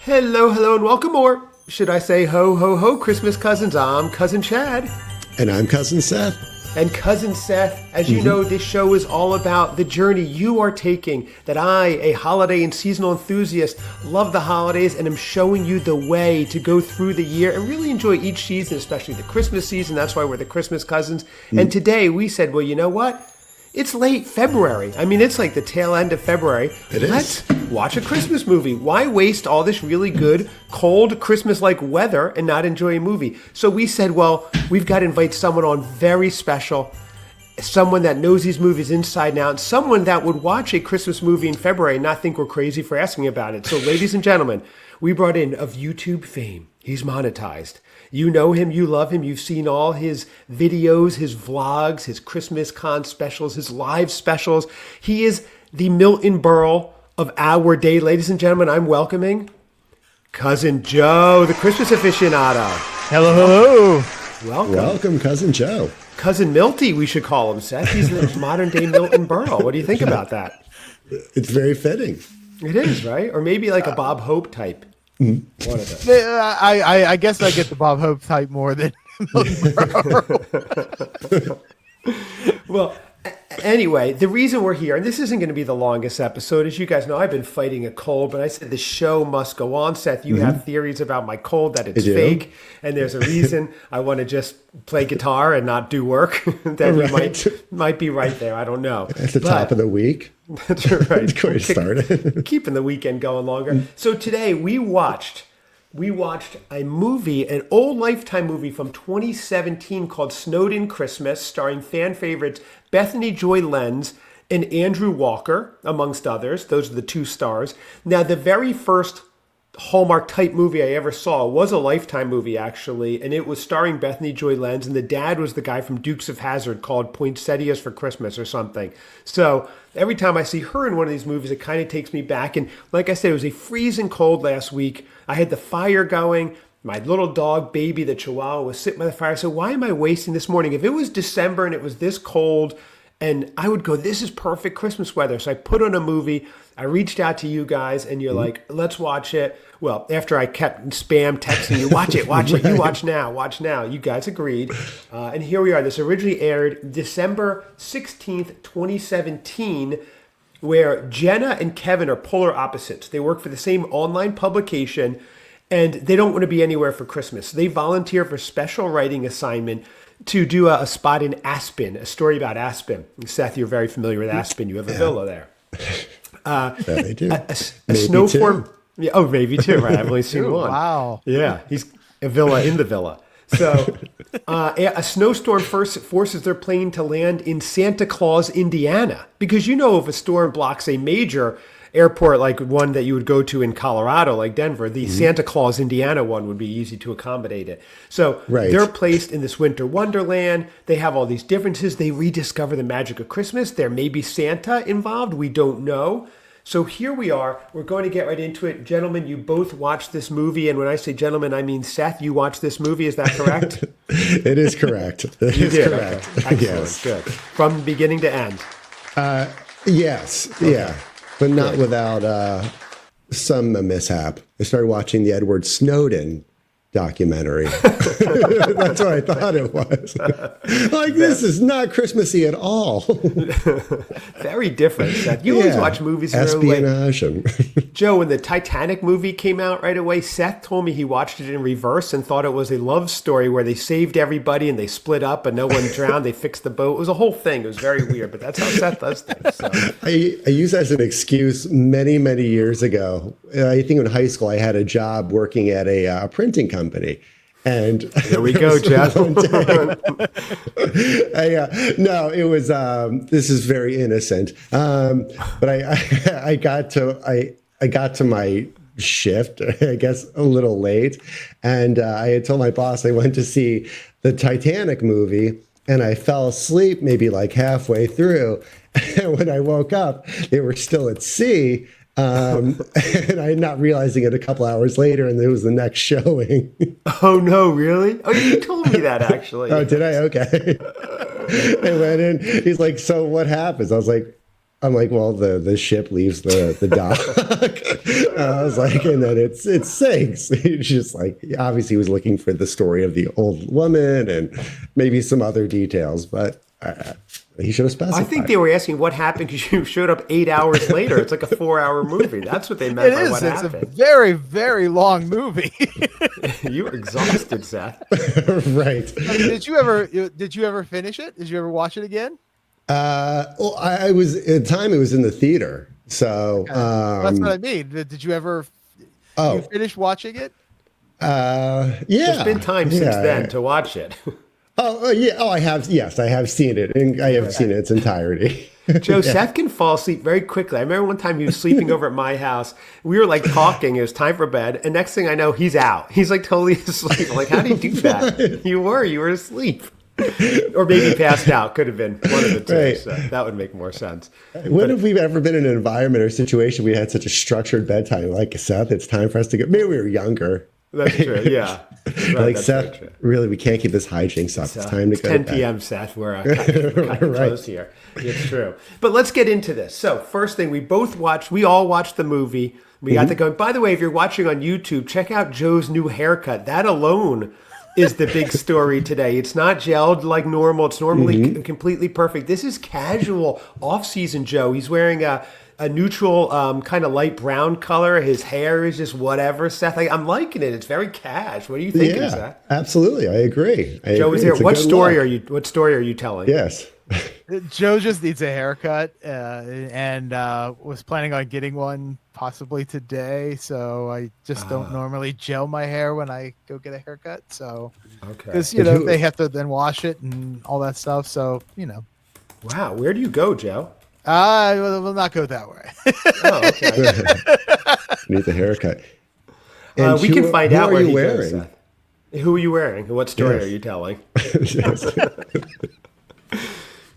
Hello, hello, and welcome, or should I say ho, ho, ho, Christmas cousins. I'm Cousin Chad. And I'm Cousin Seth. And Cousin Seth, as you know, this show is all about the journey you are taking, that I, a holiday and seasonal enthusiast, love the holidays and am showing you the way to go through the year and really enjoy each season, especially the Christmas season. That's why we're the Christmas cousins. And today we said, well, you know what? It's late February. I mean, it's like the tail end of February. Let's watch a Christmas movie. Why waste all this really good, cold, Christmas-like weather and not enjoy a movie? So we said, well, we've got to invite someone on very special, someone that knows these movies inside and out, someone that would watch a Christmas movie in February and not think we're crazy for asking about it. So ladies and gentlemen, we brought in of YouTube fame. He's monetized. You know him, you love him, you've seen all his videos, his vlogs, his Christmas con specials, his live specials. He is the Milton Berle of our day. Ladies and gentlemen, I'm welcoming Cousin Joe, the Christmas aficionado. Hello, hello. Welcome. Welcome, Cousin Joe. Cousin Milty, we should call him, Seth. He's the modern day Milton Berle. What do you think about that? It's very fitting. It is, right? Or maybe like a Bob Hope type. One of them. I guess I get the Bob Hope type more than Well, anyway, the reason we're here, and this isn't going to be the longest episode. As you guys know, I've been fighting a cold, but I said the show must go on. Seth, you have theories about my cold, that it's fake, and there's a reason I want to just play guitar and not do work. That you might be right there. I don't know. At the top of the week. That's right. Before you started. Keeping the weekend going longer. So today we watched a movie, an old Lifetime movie from 2017 called Snowed In Christmas, starring fan favorites Bethany Joy Lenz and Andrew Walker, amongst others. Those are the two stars. Now, the very first Hallmark type movie I ever saw was a Lifetime movie, actually, and it was starring Bethany Joy Lenz, and the dad was the guy from Dukes of Hazzard called Poinsettias for Christmas or something. So every time I see her in one of these movies, it kind of takes me back. And like I said, it was a freezing cold last week. I had the fire going. My little dog, Baby, the Chihuahua, was sitting by the fire. So why am I wasting this morning? If it was December and it was this cold, and I would go, this is perfect Christmas weather. So I put on a movie. I reached out to you guys, and you're like, let's watch it. Well, after I kept spam texting you, watch it, you watch now. You guys agreed. And here we are. This originally aired December 16th, 2017, where Jenna and Kevin are polar opposites. They work for the same online publication, and they don't want to be anywhere for Christmas. They volunteer for special writing assignment to do a spot in Aspen, a story about Aspen. Seth, you're very familiar with Aspen. You have a villa there. I do. A snowstorm. Yeah, oh, maybe too, right? I've only seen one. Wow. Yeah, he's a villa in the villa. So a snowstorm first forces their plane to land in Santa Claus, Indiana. Because you know, if a storm blocks a major airport like one that you would go to in Colorado, like Denver, the Santa Claus, Indiana one would be easy to accommodate it. So they're placed in this winter wonderland. They have all these differences. They rediscover the magic of Christmas. There may be Santa involved. We don't know. So here we are. We're going to get right into it. Gentlemen, you both watched this movie. And when I say gentlemen, I mean Seth, you watched this movie. Is that correct? It is correct. It is correct. Okay. Excellent. Yes. Good. From beginning to end. Yes. Okay. Yeah. But not without some mishap. I started watching the Edward Snowden documentary. That's what I thought it was. Like, this is not Christmassy at all. Very different, Seth. You always watch movies in your own way. Espionage. Joe, when the Titanic movie came out right away, Seth told me he watched it in reverse and thought it was a love story where they saved everybody and they split up and no one drowned. They fixed the boat. It was a whole thing. It was very weird, but that's how Seth does things. So. I used that as an excuse many, many years ago. I think in high school I had a job working at a printing company. And there we go, Jeff. No, it was. This is very innocent. But I got to my shift, I guess, a little late, and I had told my boss I went to see the Titanic movie, and I fell asleep maybe like halfway through. And when I woke up, they were still at sea. And I'm not realizing it a couple hours later, and it was the next showing. Oh, no, really? Oh, you told me that, actually. Oh, did I? Okay. I went in. He's like, so what happens? I'm like, well, the ship leaves the dock. I was like, and then it sinks. He's just like, obviously, he was looking for the story of the old woman and maybe some other details, but he should have specified. I think they were asking what happened because you showed up 8 hours later. It's like a 4-hour movie. That's what they meant by what happened. It's a very, very long movie. You were exhausted, Seth. Right. I mean, did you ever finish it? Did you ever watch it again? Well, I was at the time it was in the theater. So that's what I mean. Did you ever you finish watching it? Yeah. There's been time since then to watch it. Yeah. Oh, I have. Yes, I have seen it, and I have seen it in its entirety. Joe, Seth can fall asleep very quickly. I remember one time he was sleeping over at my house. We were like talking. It was time for bed. And next thing I know, he's out. He's like totally asleep. I'm like, how do you do that? You were asleep. Or maybe passed out. Could have been one of the two. Right. So that would make more sense. When have we ever been in an environment or situation we had such a structured bedtime? Like, Seth, it's time for us to go. Maybe we were younger. That's true. Yeah. Right, like, Seth, really, we can't keep this hijinks up. It's time to go 10 to bed. p.m., Seth. We're cutting close here. It's true. But let's get into this. So first thing, we all watched the movie. We got to go. By the way, if you're watching on YouTube, check out Joe's new haircut. That alone is the big story today. It's not gelled like normal. It's normally completely perfect. This is casual off-season Joe. He's wearing a neutral kind of light brown color. His hair is just whatever, Seth. I'm liking it. It's very cash. What are you thinking, Seth? Absolutely. I agree. Joe, what story are you telling? Yes. Joe just needs a haircut and was planning on getting one possibly today. So I just don't normally gel my hair when I go get a haircut. So, because, they have to then wash it and all that stuff. So, Wow. Where do you go, Joe? We'll not go that way. Oh, okay. Need the haircut. We can find out where you he wearing? goes. Who are you wearing? What story are you telling?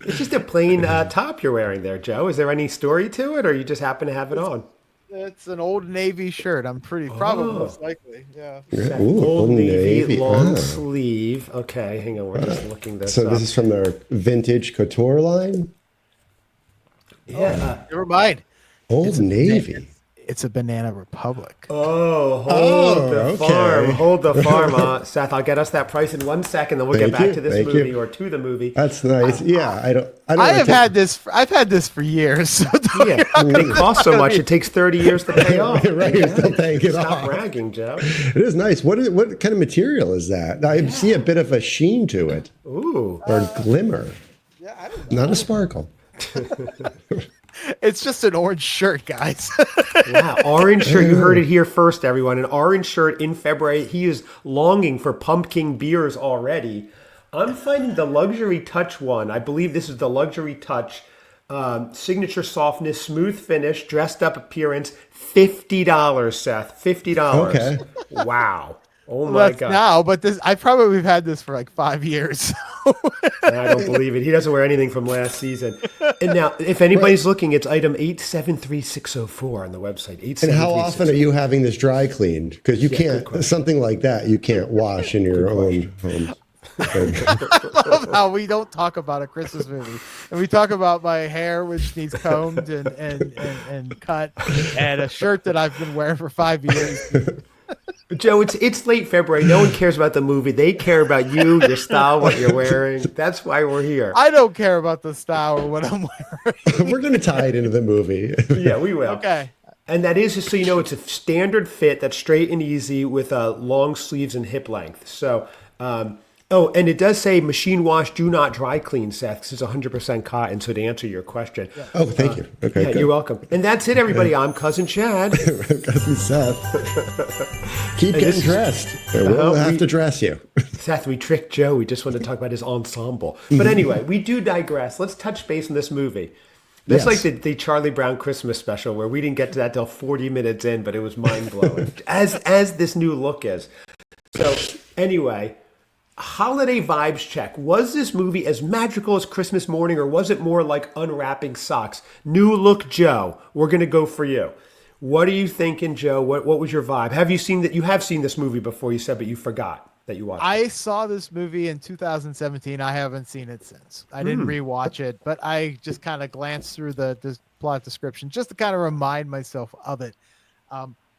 It's just a plain top you're wearing there, Joe. Is there any story to it, or you just happen to have it on? It's an Old Navy shirt. I'm probably most likely. Yeah. Ooh, Old Navy long sleeve. Okay, hang on. We're just looking this up. So this is from their vintage couture line? Yeah. Never mind. Old Navy. It's a Banana Republic. Hold the farm. Seth, I'll get us that price in 1 second, then we'll get back to this movie or to the movie. That's nice. I've had this for years. So it costs so much; it takes 30 years to pay off. Right, you're still paying it off. Stop bragging, Joe. It is nice. What kind of material is that? I see a bit of a sheen to it. Ooh, or glimmer. Yeah, I don't know. Not a sparkle. It's just an orange shirt, guys. Wow, orange shirt. You heard it here first, everyone. An orange shirt in February. He is longing for pumpkin beers already. I'm finding the luxury touch one. I believe this is the luxury touch. Signature softness, smooth finish, dressed up appearance. $50, Seth. $50. Okay. Wow. Oh my God. Now, but we've had this for like 5 years. I don't believe it. He doesn't wear anything from last season. And now, if anybody's looking, it's item 873604 on the website. And how often are you having this dry cleaned? Because you can't, something like that, you can't wash in your own home. I love how we don't talk about a Christmas movie, and we talk about my hair, which needs combed and cut, and a shirt that I've been wearing for 5 years. Joe, it's late February. No one cares about the movie. They care about you, your style, what you're wearing. That's why we're here. I don't care about the style or what I'm wearing. We're going to tie it into the movie. Yeah, we will. Okay. And that is, just so you know, it's a standard fit that's straight and easy with long sleeves and hip length. So, and it does say machine wash, do not dry clean, Seth. This is 100% cotton. So to answer your question. Yeah. Oh, thank you. Okay, yeah, you're welcome. And that's it, everybody. I'm Cousin Chad. Cousin Seth. Keep getting dressed. We'll have to dress you. Seth, we tricked Joe. We just wanted to talk about his ensemble. But anyway, we do digress. Let's touch base on this movie. This is like the Charlie Brown Christmas special where we didn't get to that till 40 minutes in, but it was mind-blowing, as this new look is. So anyway, holiday vibes check. Was this movie as magical as Christmas morning, or was it more like unwrapping socks? New look Joe, we're going to go for you. What are you thinking, Joe? What was your vibe? Have you seen that? You have seen this movie before, you said, but you forgot that you watched it. I saw this movie in 2017. I haven't seen it since. I didn't rewatch it, but I just kind of glanced through the plot description just to kind of remind myself of it.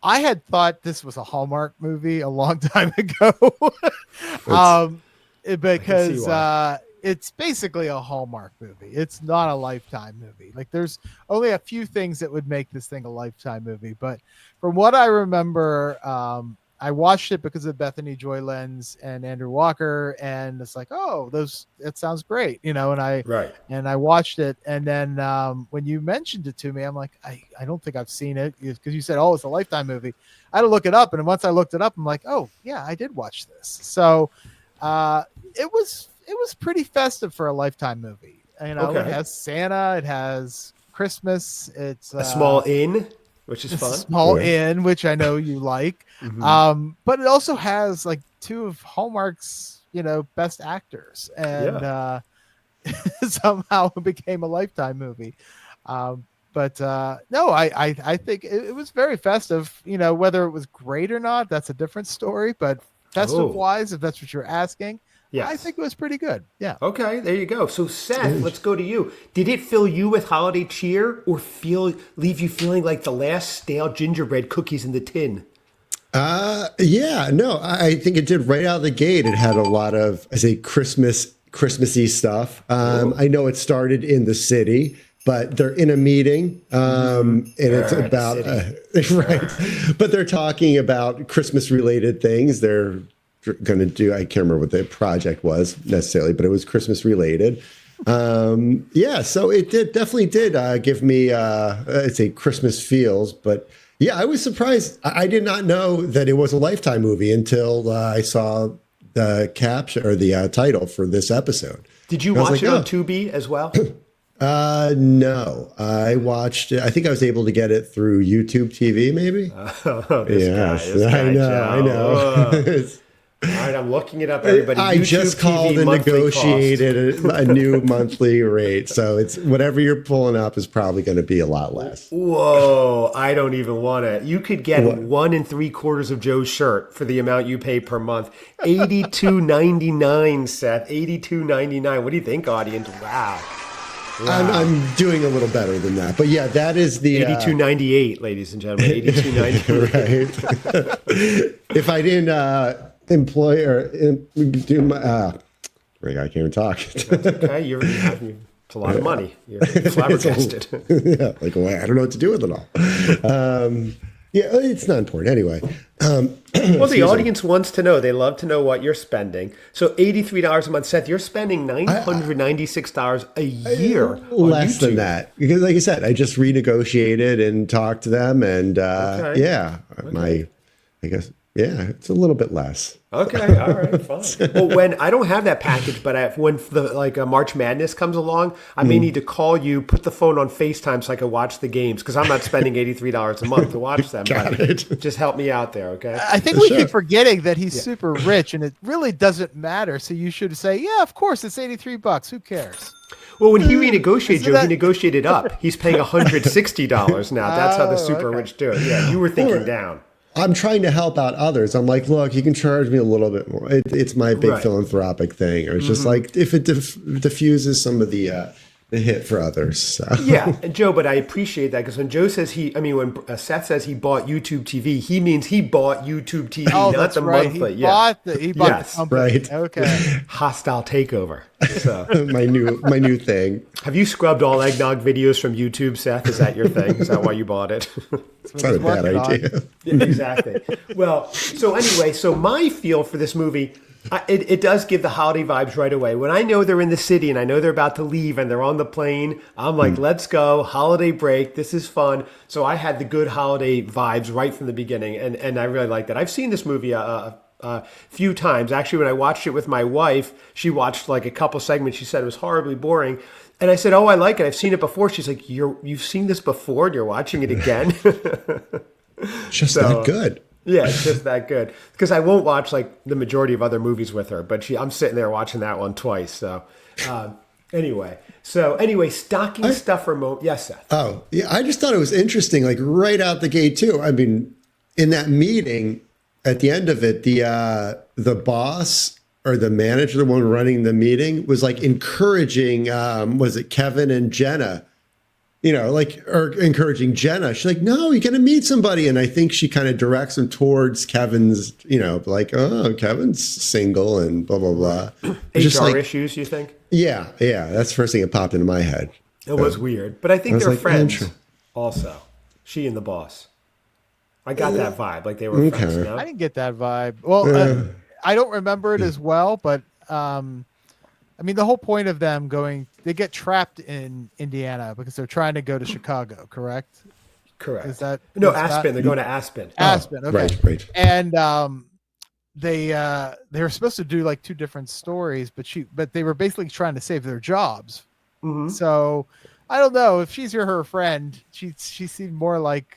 I had thought this was a Hallmark movie a long time ago, because it's basically a Hallmark movie. It's not a Lifetime movie. Like there's only a few things that would make this thing a Lifetime movie, but from what I remember, I watched it because of Bethany Joy Lenz and Andrew Walker, and it's like, oh, it sounds great, and I watched it, and then when you mentioned it to me, I'm like, I don't think I've seen it, because you said, oh, it's a Lifetime movie. I had to look it up, and once I looked it up, I'm like, oh yeah, I did watch this. So it was pretty festive for a Lifetime movie. It has Santa, it has Christmas, it's a small inn, which is fun. Small inn, which I know you like. But it also has like two of Hallmark's, best actors, and somehow it became a Lifetime movie. But no, I think it was very festive. Whether it was great or not, that's a different story. But festive wise, if that's what you're asking, yes. I think it was pretty good. Yeah. Okay, there you go. So Seth, let's go to you. Did it fill you with holiday cheer, or leave you feeling like the last stale gingerbread cookies in the tin? Yeah, no, I think it did right out of the gate. It had a lot of, Christmassy stuff. I know it started in the city, but they're in a meeting, and it's about right. But they're talking about Christmas-related things. They're going to do. I can't remember what the project was necessarily, but it was Christmas-related. So it definitely did give me Christmas feels, but. Yeah, I was surprised. I did not know that it was a Lifetime movie until I saw the caption or the title for this episode. Did you watch it on Tubi as well? No, I watched it. I think I was able to get it through YouTube TV, maybe. This guy, I know. All right, I'm looking it up, everybody. I YouTube just called TV and negotiated a new monthly rate. So it's whatever you're pulling up is probably going to be a lot less. Whoa, I don't even want it. You could get 1 3/4 of Joe's shirt for the amount you pay per month. $82.99, Seth. $82.99. What do you think, audience? Wow. I'm doing a little better than that. But yeah, that is the... $82.98, ladies and gentlemen. $82.98. Right. If I didn't... employ or do my I can't even talk. That's okay. It's a lot of money. You're flabbergasted. I don't know what to do with it all. It's not important anyway. Well, the audience wants to know. They love to know what you're spending. So $83 a month. Seth, you're spending $996 a year. Less than that, because like I said, I just renegotiated and talked to them, and I guess. Yeah, it's a little bit less. Okay, all right, fine. Well, when I don't have that package, but when the March Madness comes along, I may need to call you, put the phone on FaceTime so I can watch the games, because I'm not spending $83 a month to watch them. Just help me out there, okay? I think we keep forgetting that he's super rich, and it really doesn't matter. So you should say, yeah, of course, it's $83. Who cares? Well, when he renegotiated, Joe, he negotiated up. He's paying $160 now. That's how the super rich do it. Yeah, you were thinking down. I'm trying to help out others. I'm like, look, you can charge me a little bit more. It's my big philanthropic thing. Or it's just like if it diffuses some of the hit for others. So. Yeah, and Joe, but I appreciate that, because when Joe says when Seth says he bought YouTube TV, he means he bought YouTube TV, not the monthly. He bought the company. Right. Okay. Hostile takeover. So. my new thing. Have you scrubbed all eggnog videos from YouTube, Seth? Is that your thing? Is that why you bought it? It's not a bad idea. Yeah, exactly. Well, so anyway, my feel for this movie, it does give the holiday vibes right away. When I know they're in the city and I know they're about to leave and they're on the plane, I'm like, let's go, holiday break, this is fun. So I had the good holiday vibes right from the beginning, and I really like that. I've seen this movie a few times. Actually, when I watched it with my wife, she watched like a couple segments. She said it was horribly boring. And I said, oh, I like it. I've seen it before. She's like, you've seen this before and you're watching it again? Just that good. Yeah, it's just that good. Because I won't watch like the majority of other movies with her, but I'm sitting there watching that one twice. So anyway, stocking stuffer moment. Yes, Seth. Oh, yeah. I just thought it was interesting, like right out the gate too. I mean, in that meeting, at the end of it, the boss or the manager, the one running the meeting, was like encouraging, was it Kevin and Jenna, like, or encouraging Jenna. She's like, no, you're going to meet somebody. And I think she kind of directs him towards Kevin's, like, oh, Kevin's single and blah, blah, blah. HR issues, you think? Yeah. That's the first thing that popped into my head. It was weird. But I think they're friends also. She and the boss. I got that vibe. Like they were friends. You know? I didn't get that vibe. Well, I don't remember it as well, but the whole point of them they get trapped in Indiana because they're trying to go to Chicago, correct? Correct. Is that Aspen? They're going to Aspen. Aspen, okay. Right. And they were supposed to do like two different stories, but they were basically trying to save their jobs. Mm-hmm. So I don't know if she's her friend. She seemed more like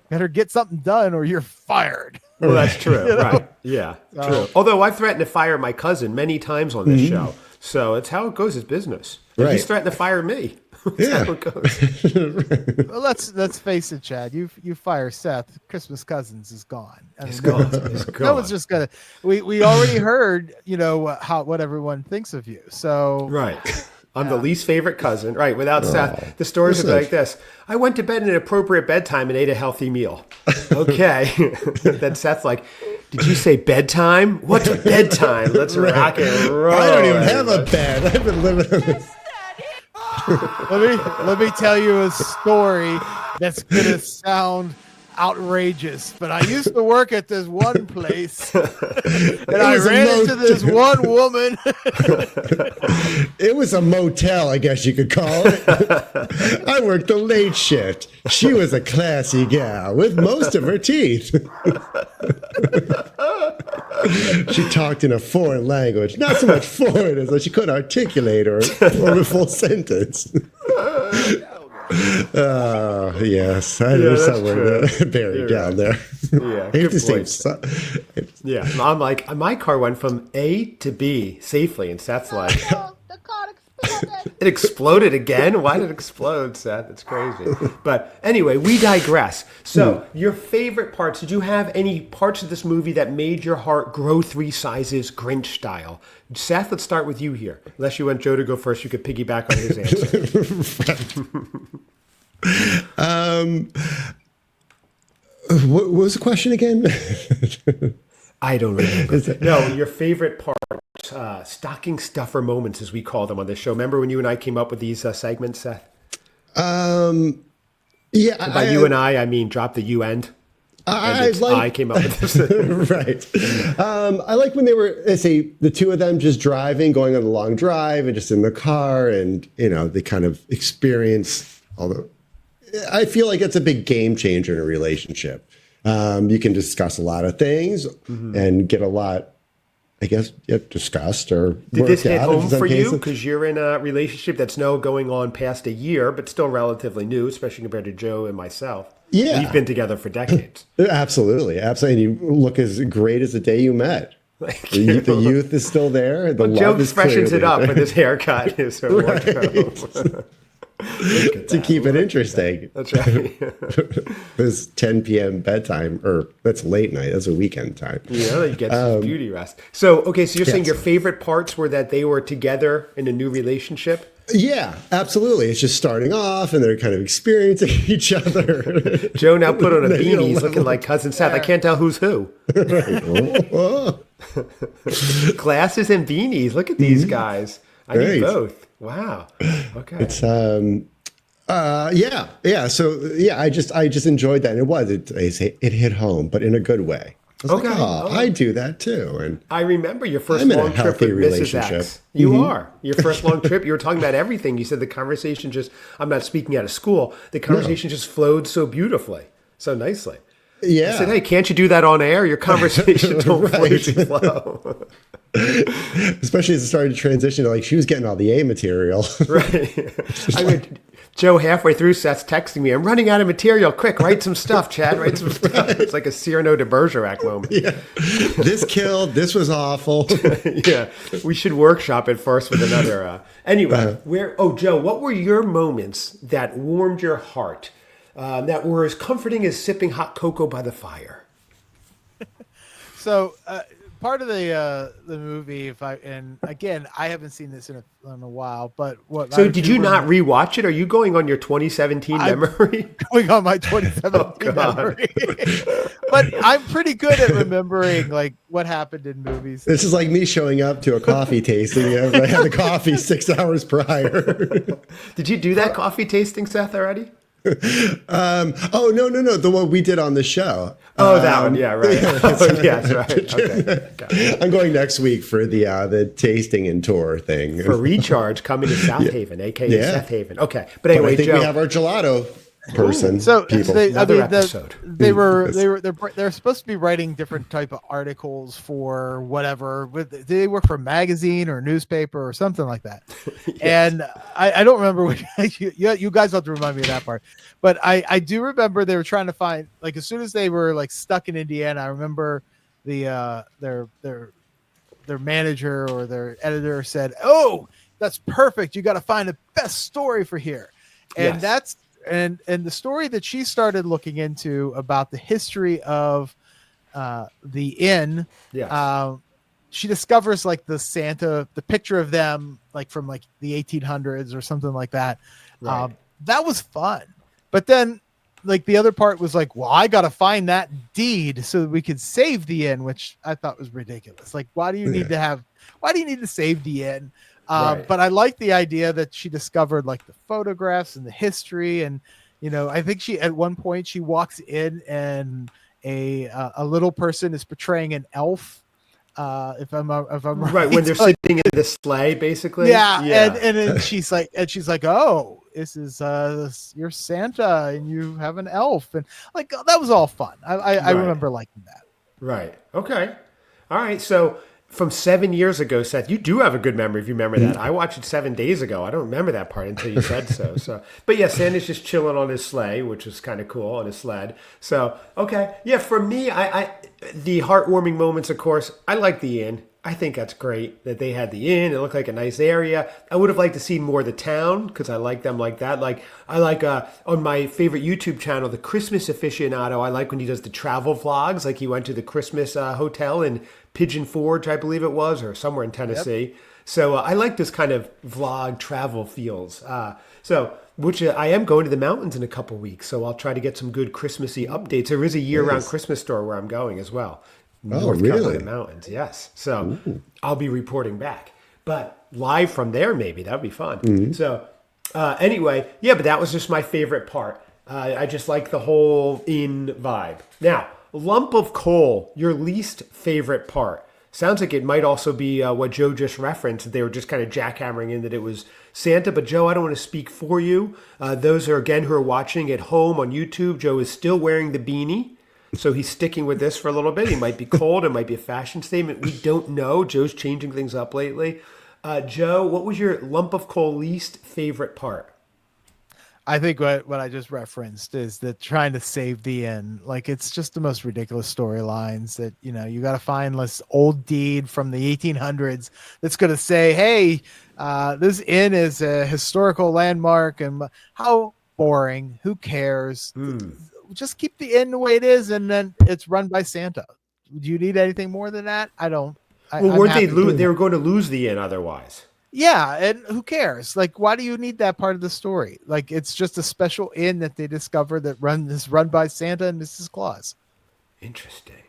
better get something done or you're fired. Well, that's true. Right. Yeah. True. Although I've threatened to fire my cousin many times on this show. So it's how it goes. It's business. Right. He's threatened to fire me. That's how it goes. Well, let's face it, Chad. You fire Seth, Christmas Cousins is gone. It's gone. It's gone. No one's just gonna. We already heard what everyone thinks of you. So right. I'm the least favorite cousin. Right. Without Seth, the stories would be like this. I went to bed at an appropriate bedtime and ate a healthy meal. Okay. Then Seth's like, did you say bedtime? What's a bedtime? Let's rock and roll. I don't even have a bed. I've been living on this. let me tell you a story that's gonna sound outrageous, but I used to work at this one place and I ran into this one woman. It was a motel, I guess you could call it. I worked the late shift. She was a classy gal with most of her teeth. She talked in a foreign language, not so much foreign as that she couldn't articulate or form a full sentence. Yes, I know somewhere buried down there. Yeah, I hate to point. say yeah. I'm like, my car went from A to B safely, and Seth's like, the car exploded. It exploded again? Why did it explode, Seth? It's crazy. But anyway, we digress. So, your favorite parts, did you have any parts of this movie that made your heart grow 3 sizes, Grinch style? Seth, let's start with you here. Unless you want Joe to go first, you could piggyback on his answer. What was the question again? I don't remember. No, your favorite part, stocking stuffer moments, as we call them on this show. Remember when you and I came up with these segments, Seth? Yeah. And by you and I mean drop the U end. I came up with this. Right. I like when they were, say, the two of them just driving, going on a long drive and just in the car and, they kind of experience all the... I feel like it's a big game changer in a relationship. You can discuss a lot of things and get a lot, I guess, discussed or Did this hit home for cases. you? Because you're in a relationship that's now going on past a year, but still relatively new, especially compared to Joe and myself. Yeah. We've been together for decades. Absolutely. Absolutely. And you look as great as the day you met. The youth is still there. The love Joe is freshens it up there. with his haircut. His wardrobe. To keep it interesting. That's right. It's 10 p.m. bedtime, or that's late night. That's a weekend time. Yeah, you get some beauty rest. So you're saying your favorite parts were that they were together in a new relationship? Yeah, absolutely. It's just starting off, and they're kind of experiencing each other. Joe now put on a beanie. He's looking like Cousin Seth. I can't tell who's who. Glasses and beanies. Look at these guys. I need both. Wow. Okay. It's yeah. So I just enjoyed that. And it hit home, but in a good way. I was like, I do that too. And I remember your first I'm in a long trip healthy with Mrs. relationship. X. You are. Your first long trip, you were talking about everything. You said the conversation I'm not speaking out of school, the conversation just flowed so beautifully, so nicely. Yeah. I said, hey, can't you do that on air? Your conversation don't flow. Especially as it started to transition to she was getting all the A material. Right. Joe halfway through Seth's texting me, I'm running out of material. Quick, write some stuff, Chad. Write some stuff. It's like a Cyrano de Bergerac moment. Yeah. This killed. This was awful. Yeah. We should workshop it first with another. Anyway, Joe, what were your moments that warmed your heart, that were as comforting as sipping hot cocoa by the fire? So part of the movie, and again, I haven't seen this in a while, but what So I did do you not remember- rewatch it? Are you going on your 2017 I'm memory? going on my Oh, 2017 God. memory? But I'm pretty good at remembering like what happened in movies. This is like me showing up to a coffee tasting. I had the coffee 6 hours prior. Did you do that coffee tasting, Seth, already? Oh, no. The one we did on the show. Oh, that one. Yeah, right. Oh, yes, right. Okay. I'm going next week for the tasting and tour thing. For Recharge coming to South Haven, a.k.a. Yeah. Seth Haven. Okay. But But anyway, I think Joe. we have our gelato person. People. Another episode. They're supposed to be writing different type of articles for whatever. They work for a magazine or newspaper or something like that. Yes. And I don't remember what you guys have to remind me of that part. But I do remember they were trying to find, like, as soon as they were like stuck in Indiana, I remember their manager or their editor said, "Oh, that's perfect. You got to find the best story for here." And Yes. that's and the story that she started looking into about the history of the inn. Yes. She discovers like the picture of them like from like the 1800s or something like that. Right. That was fun. But then like the other part was like, well, I got to find that deed so that we could save the inn, which I thought was ridiculous. Like, why do you need to save the inn? Right. But I like the idea that she discovered like the photographs and the history. And, you know, I think at one point she walks in and a little person is portraying an elf. If I'm Right. When they're like, sitting in the sleigh, basically. yeah. And then she's like, oh, this is you're Santa and you have an elf. And like, that was all fun. I Right. remember liking that. Right. Okay. All right. So from 7 years ago, Seth, you do have a good memory if you remember that. I watched it 7 days ago. I don't remember that part until you said so. But yeah, Santa's just chilling on his sleigh, which was kind of cool, on his sled. So, okay. Yeah, for me, I the heartwarming moments, of course, I like the inn. I think that's great that they had the inn. It looked like a nice area. I would have liked to see more of the town because I like them like that. Like I like on my favorite YouTube channel, the Christmas Aficionado. I like when he does the travel vlogs. Like he went to the Christmas hotel in Pigeon Forge, I believe it was, or somewhere in Tennessee. Yep. So I like this kind of vlog travel feels. Which I am going to the mountains in a couple weeks, so I'll try to get some good Christmassy updates. There is a year-round Christmas store where I'm going as well. North Carolina mountains, yes. So I'll be reporting back, but live from there, maybe that would be fun. Mm-hmm. So anyway, yeah, but that was just my favorite part. I just like the whole inn vibe. Now, lump of coal, your least favorite part. Sounds like it might also be what Joe just referenced. They were just kind of jackhammering in that it was Santa. But Joe, I don't want to speak for you. Those are, again, who are watching at home on YouTube. Joe is still wearing the beanie. So he's sticking with this for a little bit. He might be cold. It might be a fashion statement. We don't know. Joe's changing things up lately. Joe, what was your lump of coal least favorite part? I think what I just referenced is that trying to save the inn, like it's just the most ridiculous storylines that, you know, you got to find this old deed from the 1800s that's going to say, hey, this inn is a historical landmark, and how boring. Who cares? Just keep the inn the way it is, and then it's run by Santa. Do you need anything more than that? I don't. Well, weren't they? They were going to lose the inn otherwise. Yeah, and who cares? Like, why do you need that part of the story? Like, it's just a special inn that they discover that is run by Santa and Mrs. Claus. Interesting.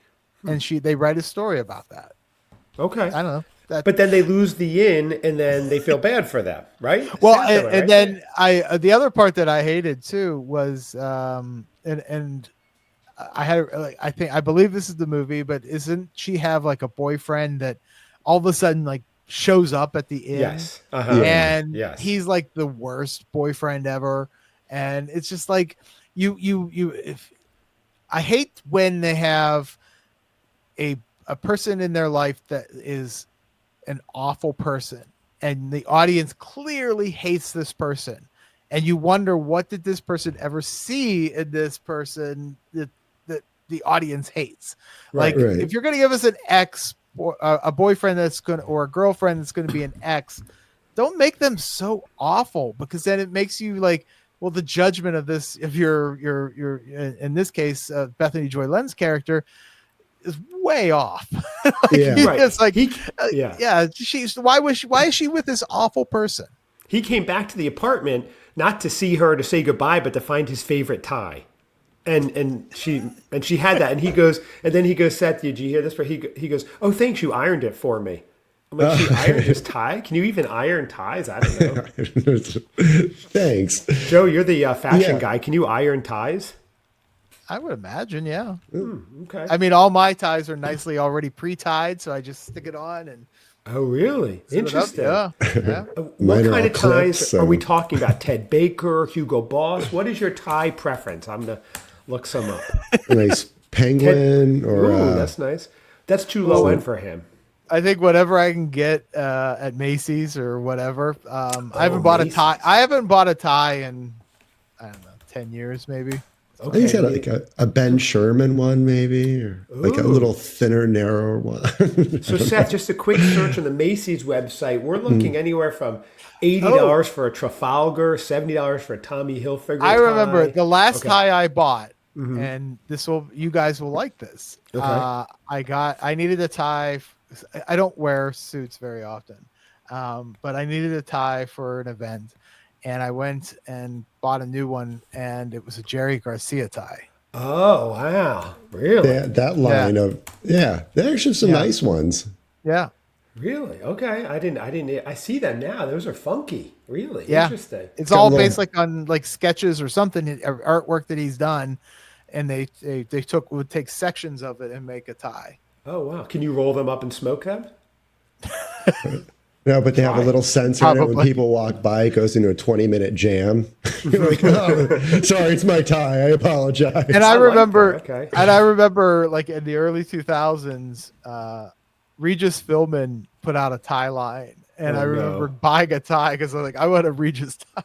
And they write a story about that. Okay. I don't know. But then they lose the inn, and then they feel bad for them, right? Well, and then the other part that I hated too was and I had I believe this is the movie, but isn't she have like a boyfriend that all of a sudden like shows up at the inn? Yes. And he's like the worst boyfriend ever, and it's just like if I hate when they have a person in their life that is an awful person and the audience clearly hates this person, and you wonder, what did this person ever see in this person that the audience hates? Right. If you're going to give us an ex or a boyfriend or a girlfriend that's going to be an ex, don't make them so awful, because then it makes you like, well, the judgment of this, if you're in this case, Bethany Joy Lenn's character, is way off. Yeah. Right. It's like, Yeah. yeah, why is she with this awful person? He came back to the apartment not to see her to say goodbye, but to find his favorite tie. And she had that, and then he goes, Seth, did you hear this? But he goes, oh, thanks, you ironed it for me. I'm like, she ironed his tie? Can you even iron ties? I don't know. Thanks. Joe, you're the fashion Yeah. guy. Can you iron ties? I would imagine, yeah. Okay. I mean, all my ties are nicely already pre-tied, so I just stick it on and Oh, really? put it up. Interesting. Yeah, yeah. What Mine are kind all of ties clips, are we so- talking about? Ted Baker, Hugo Boss? What is your tie preference? I'm going to look some up. A nice penguin or Ooh, that's nice. That's too low end for him. I think whatever I can get at Macy's or whatever. I haven't bought Macy's. a tie. I haven't bought a tie in, I don't know, 10 years maybe. I think he's got Okay. like a Ben Sherman one, maybe, or like a little thinner, narrower one. So, Seth, just a quick search on the Macy's website. We're looking anywhere from $80 for a Trafalgar, $70 for a Tommy Hilfiger I remember tie. the last Okay. tie I bought, and you guys will like this. Okay. I needed a tie. I don't wear suits very often, but I needed a tie for an event, and I went and bought a new one, and it was a Jerry Garcia tie. Oh, wow. Really? That line of there actually some nice ones. Yeah. Really? Okay. I see them now. Those are funky. Really? Yeah. Interesting. It's all Got a based like on like sketches or something, or artwork that he's done, and they would take sections of it and make a tie. Oh, wow. Can you roll them up and smoke them? No, but they have a little sensor in it when Probably. people walk by. It goes into a 20-minute jam. You're like, oh, sorry, it's my tie. I apologize. And I like remember, that, okay. and I remember, like in the early 2000s, Regis Philbin put out a tie line, and Oh, I remember no. buying a tie because I was like, I want a Regis tie.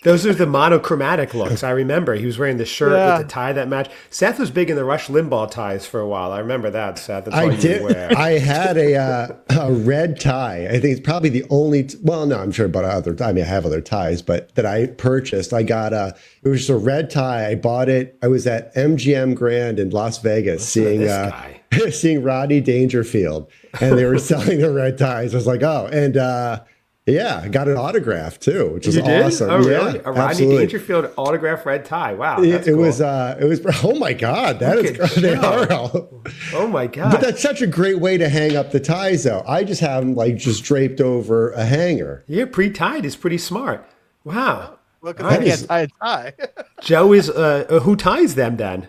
Those are the monochromatic looks. I remember he was wearing the shirt Yeah. with the tie that matched. Seth was big in the Rush Limbaugh ties for a while. I remember that, Seth. That's all I you did. wear. I had a red tie. I think it's probably the only. Well, no, I'm sure about other. I mean, I have other ties, but that I purchased. I got a. It was just a red tie. I bought it. I was at MGM Grand in Las Vegas seeing this guy. seeing Rodney Dangerfield, and they were selling the red ties. I was like, oh, and yeah, I got an autograph too, which was You did? awesome. Oh, Yeah, really? A Rodney absolutely. Dangerfield autograph red tie. Wow. That's It cool. was. Oh my God, that Look is. at They Joe. are all. Oh, my God. But that's such a great way to hang up the ties, though. I just have them like just draped over a hanger. Yeah, pre-tied is pretty smart. Wow. Look at That that, is- tie a tie. Joe is, who ties them then?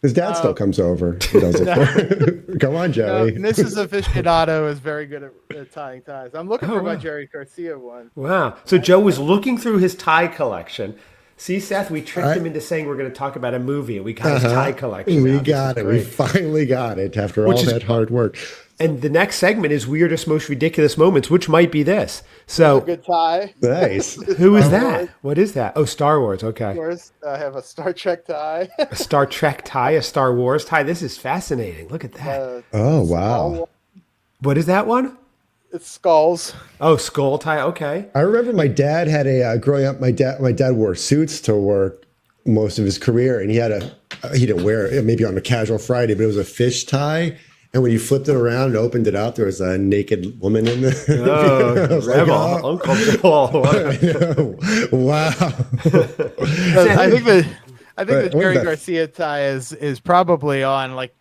His dad still comes over. He does it. Come on, Joey. Mrs. Aficionado is very good at tying ties. I'm looking for my wow. Jerry Garcia one. Wow. So Joe was looking through his tie collection. See, Seth, we tricked him into saying we're going to talk about a movie, and we got his tie collection. We out. This got is it. We great. finally got it after all Which is- that hard work. And the next segment is weirdest, most ridiculous moments, which might be this. So, Good tie. Nice. who is Star that? Wars. What is that? Oh, Star Wars. Of Okay. course, I have a Star Trek tie. A Star Trek tie, a Star Wars tie. This is fascinating. Look at that. Oh, wow. What is that one? It's skulls. Oh, skull tie. Okay. I remember my dad had a growing up. My dad wore suits to work most of his career, and he had he didn't wear it maybe on a casual Friday, but it was a fish tie. And when you flipped it around and opened it up, there was a naked woman in there. Oh, I was like, Rebel, oh. Uncle Joel. Wow. I think the What Jerry is that? Garcia tie is probably on like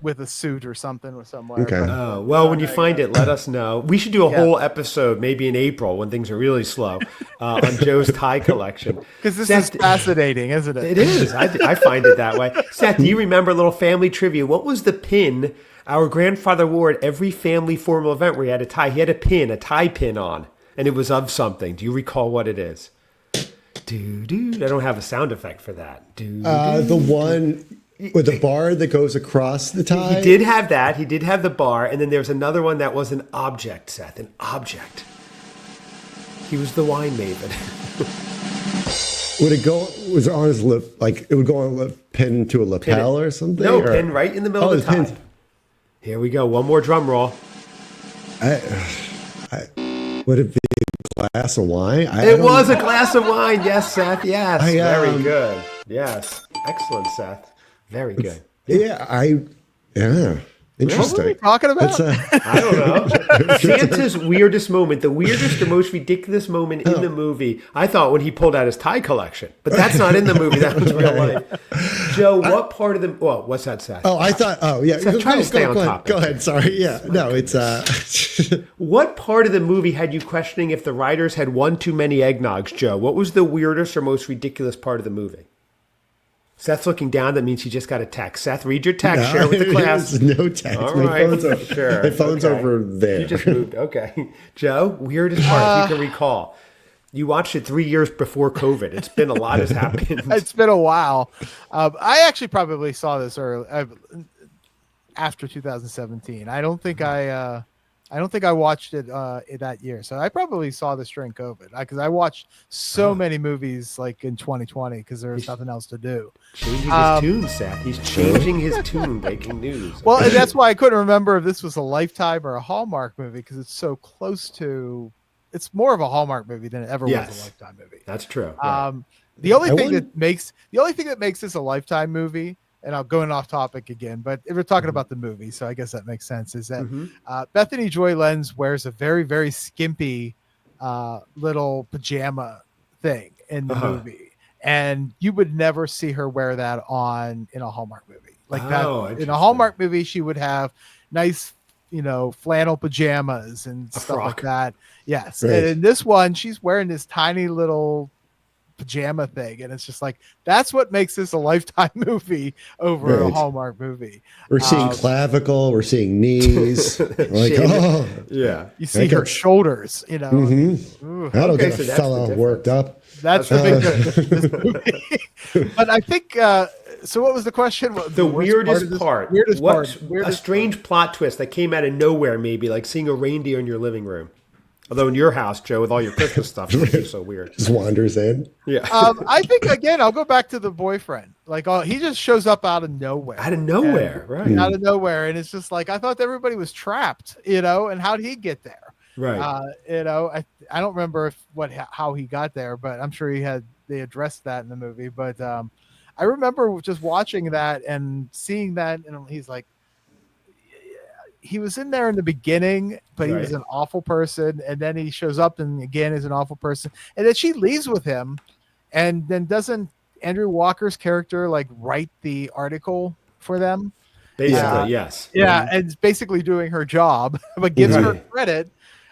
with a suit or something with somewhere. Okay. but- Oh, well, when you find it, let us know. We should do a whole episode, maybe in April when things are really slow, on Joe's tie collection. Because this Seth, is fascinating, isn't it? It is. I find it that way. Seth, do you remember a little family trivia? What was the pin our grandfather wore at every family formal event where he had a tie? He had a pin, a tie pin on, and it was of something. Do you recall what it is? I don't have a sound effect for that. The one with the bar that goes across the tie. He did have that. He did have the bar, and then there's another one that was an object, Seth, an object. He was the wine maven. Would it go? Was it on his lip? Like it would go on a pin to a lapel or something? No, or- pin right in the middle Oh, of the the tie. pin. Here we go. One more drum roll. Would it be a glass of wine? It was a glass of wine. Yes, Seth. Yes. Very um, good. Yes. Excellent, Seth. Very good. Yeah, Yeah. What were we Interesting. talking about? That's I don't know. Santa's weirdest moment, the weirdest or most ridiculous moment in the movie, I thought when he pulled out his tie collection. But that's not in the movie. That was real life. Joe, what part of the... Well, what's that, Seth? I thought. Oh, yeah. Seth, try to stay on topic. Go ahead. Sorry. Yeah. No, it's. What part of the movie had you questioning if the writers had one too many eggnogs, Joe? What was the weirdest or most ridiculous part of the movie? Seth's looking down. That means he just got a text. Seth, read your text. Share it with the class. There's no text. All My right. phone's over, Sure. my phone's Okay. over there. You just moved. Okay. Joe, weirdest part, if you can recall. You watched it 3 years before COVID. It's been a lot has happened. It's been a while. I actually probably saw this early after 2017. I don't think I watched it that year. So I probably saw this during COVID because I watched so many movies like in 2020 because there was nothing else to do. Changing his tune, Seth. He's changing his tune. Breaking news. Well, and that's why I couldn't remember if this was a Lifetime or a Hallmark movie because it's so close to. It's more of a Hallmark movie than it ever was a Lifetime movie. That's true. Right. The only thing that makes this a Lifetime movie, and I'll go off topic again, but if we're talking about the movie, so I guess that makes sense. Is that Bethany Joy Lenz wears a very very skimpy little pajama thing in the movie, and you would never see her wear that in a Hallmark movie like that. In a Hallmark movie, she would have nice, flannel pajamas and stuff like that. Yes, right. And in this one, she's wearing this tiny little pajama thing, and it's just like that's what makes this a Lifetime movie over a Hallmark movie. We're seeing clavicle, we're seeing knees. Yeah, you see her shoulders. That'll get a fella worked up. That's the big difference in this movie. But I think. So what was the question? The weirdest part. A strange plot twist that came out of nowhere, maybe like seeing a reindeer in your living room. Although in your house, Joe, with all your Christmas stuff, it's so weird. Just wanders in. Yeah. I think again, I'll go back to the boyfriend. Like, he just shows up out of nowhere. Out of nowhere, right? Out of nowhere, and it's just like I thought everybody was trapped, and how did he get there? Right. I don't remember how he got there, but I'm sure they addressed that in the movie. But I remember just watching that and seeing that, and he's like. He was in there in the beginning, but he was an awful person. And then he shows up and again is an awful person. And then she leaves with him. And then doesn't Andrew Walker's character write the article for them? Basically, yes. Yeah. And basically doing her job, but gives her credit.